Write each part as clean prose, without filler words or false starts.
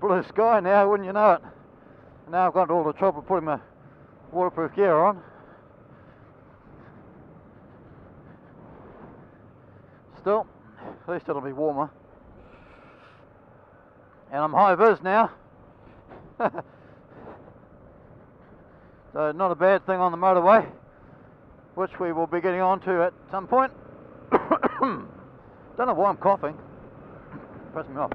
Blue sky now, wouldn't you know it. Now I've got all the trouble putting my waterproof gear on. Still, at least it'll be warmer. And I'm high vis now. So not a bad thing on the motorway, which we will be getting onto at some point. Don't know why I'm coughing. Press me off.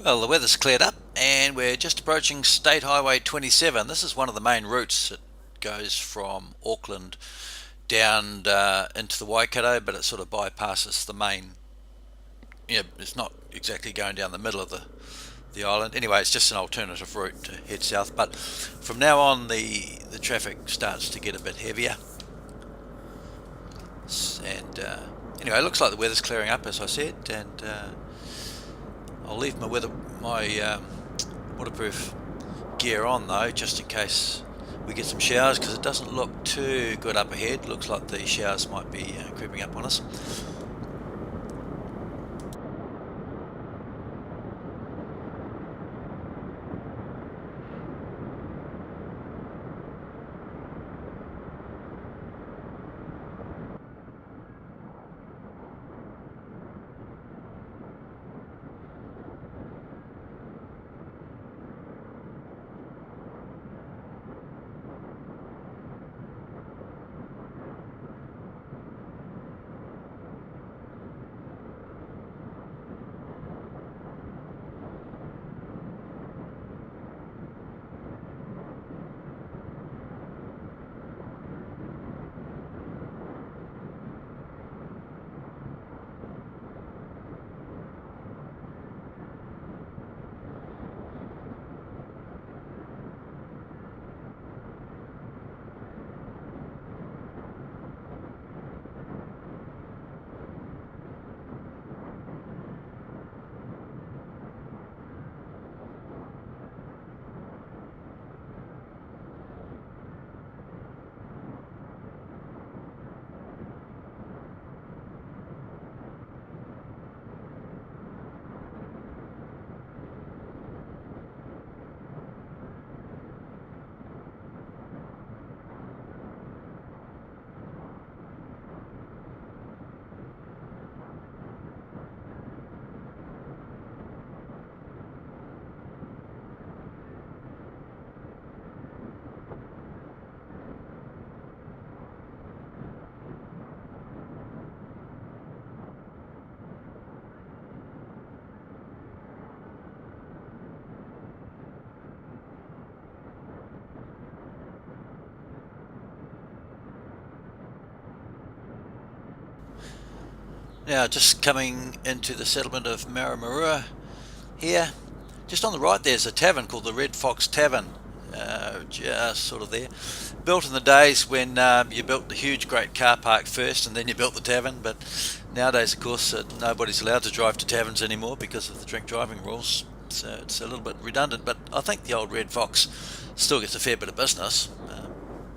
Well, the weather's cleared up and we're just approaching State Highway 27. This is one of the main routes. It goes from Auckland down into the Waikato, but it sort of bypasses the main. It's not exactly going down the middle of the island. Anyway, it's just an alternative route to head south. But from now on, the traffic starts to get a bit heavier. And anyway, it looks like the weather's clearing up, as I said, and I'll leave my waterproof gear on though, just in case we get some showers, because it doesn't look too good up ahead. Looks like the showers might be creeping up on us. Now, just coming into the settlement of Maramaru here. Just on the right there's a tavern called the Red Fox Tavern, just sort of there. Built in the days when you built the huge great car park first and then you built the tavern, but nowadays of course nobody's allowed to drive to taverns anymore because of the drink driving rules, so it's a little bit redundant, but I think the old Red Fox still gets a fair bit of business.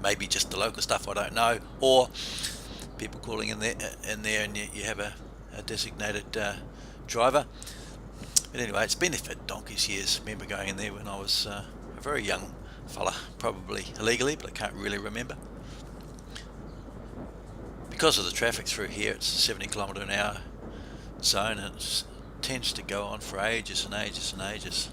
Maybe just the local stuff, I don't know, or people calling in there and you have a designated driver. But anyway, it's been there for donkey's years. I remember going in there when I was a very young fella, probably illegally, but I can't really remember. Because of the traffic through here, it's a 70 kilometre an hour zone, and it tends to go on for ages and ages and ages.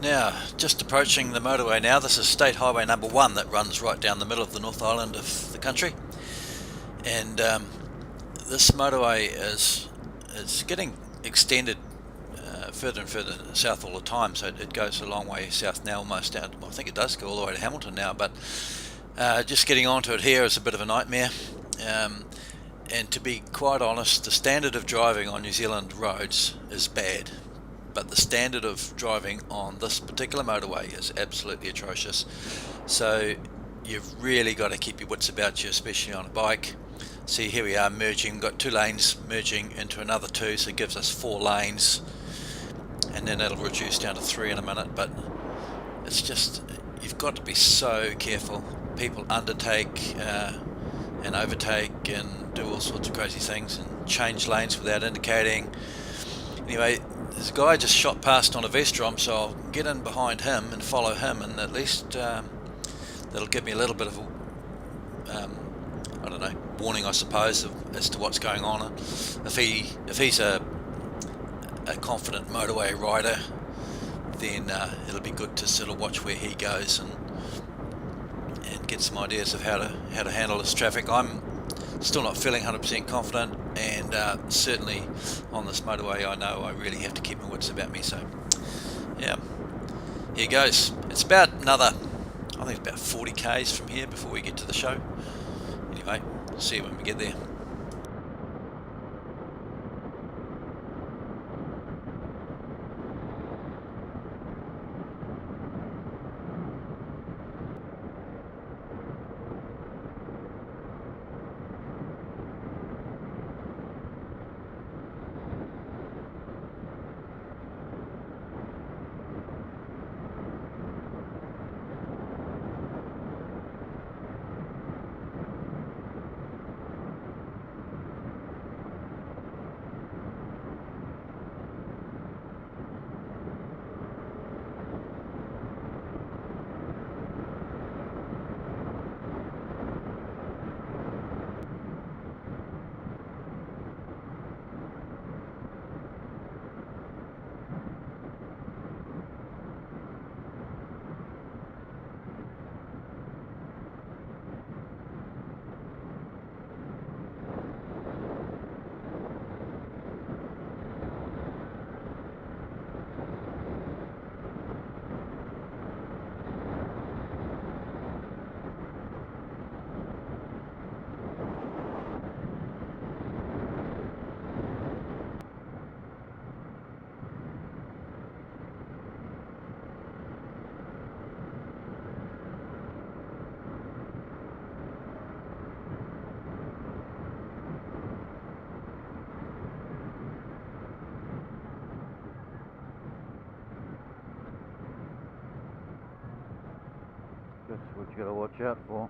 Now, just approaching the motorway now. This is State Highway number 1 that runs right down the middle of the North Island of the country. And this motorway is getting extended further and further south all the time, so it goes a long way south now, almost down to, well, I think it does go all the way to Hamilton now, but just getting onto it here is a bit of a nightmare. And to be quite honest, the standard of driving on New Zealand roads is bad, but the standard of driving on this particular motorway is absolutely atrocious. So you've really got to keep your wits about you, especially on a bike. See, here we are merging, we've got 2 lanes merging into another 2, so it gives us 4 lanes, and then it'll reduce down to 3 in a minute. But it's just, you've got to be so careful. People undertake and overtake and do all sorts of crazy things and change lanes without indicating. Anyway, this guy just shot past on a Vestrom, so I'll get in behind him and follow him, and at least that'll give me a little bit of a, I don't know, warning, I suppose, as to what's going on. If he's a confident motorway rider, then it'll be good to sort of watch where he goes and get some ideas of how to handle this traffic. I'm still not feeling 100% confident, and certainly on this motorway I know I really have to keep my wits about me. So yeah, here goes. It's about another, I think it's about 40 k's from here before we get to the show. Anyway, see you when we get there. That's what you got to watch out for.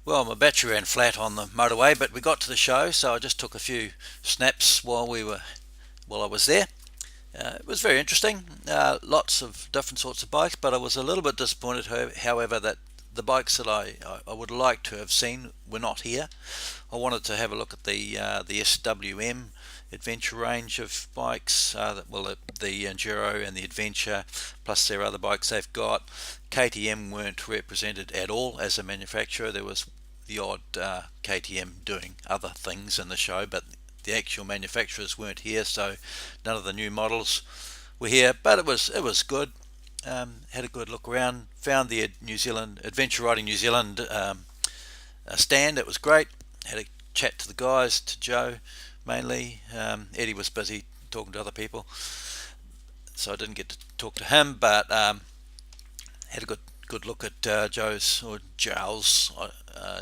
Well, my battery ran flat on the motorway, but we got to the show, so I just took a few snaps while I was there. It was very interesting. Lots of different sorts of bikes, but I was a little bit disappointed, however, that the bikes that I would like to have seen were not here. I wanted to have a look at the SWM adventure range of bikes, the Enduro and the Adventure, plus their other bikes they've got. KTM weren't represented at all as a manufacturer. There was the odd KTM doing other things in the show, but the actual manufacturers weren't here, so none of the new models were here. But it was good. Had a good look around. Found the New Zealand Adventure Riding New Zealand stand. It was great. Had a chat to the guys, to Joe mainly. Eddie was busy talking to other people, so I didn't get to talk to him, but had a good look at Joe's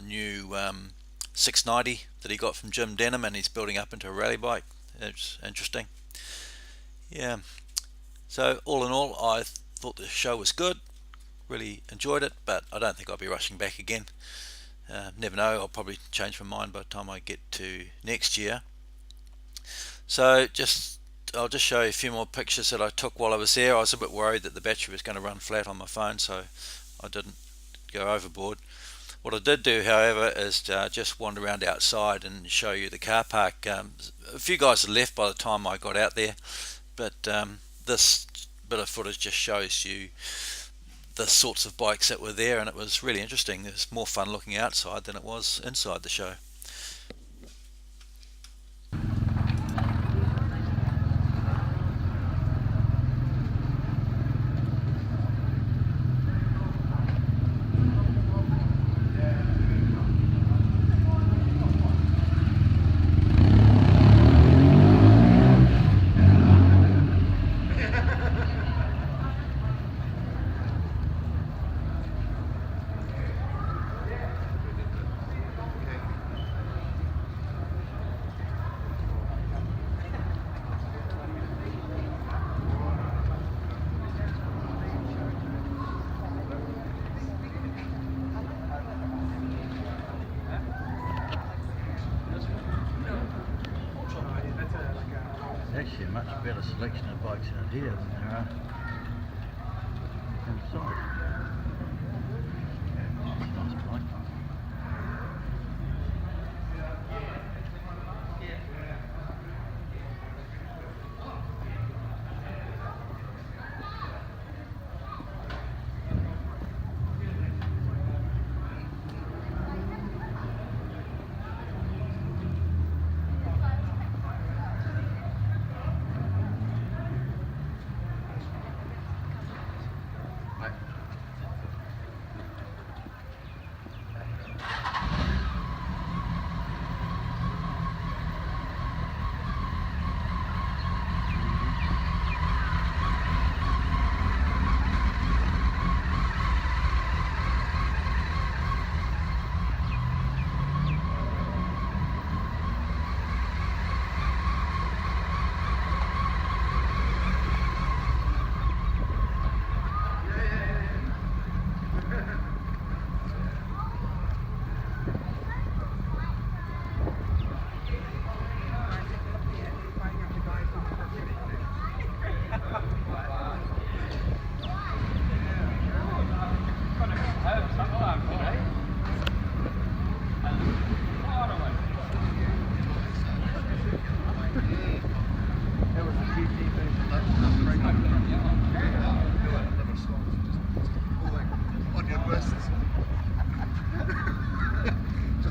new 690 that he got from Jim Denham, and he's building up into a rally bike. It's interesting. Yeah. So all in all, I thought the show was good. Really enjoyed it, but I don't think I'll be rushing back again. Never know, I'll probably change my mind by the time I get to next year. So I'll just show you a few more pictures that I took while I was there. I was a bit worried that the battery was going to run flat on my phone, so I didn't go overboard. What I did do, however, is just wander around outside and show you the car park. A few guys had left by the time I got out there, but this bit of footage just shows you the sorts of bikes that were there, and it was really interesting. It was more fun looking outside than it was inside the show. Actually a much better selection of bikes out here than there are inside. That's a nice bike.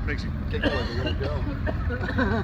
Makes you get going, you gotta go.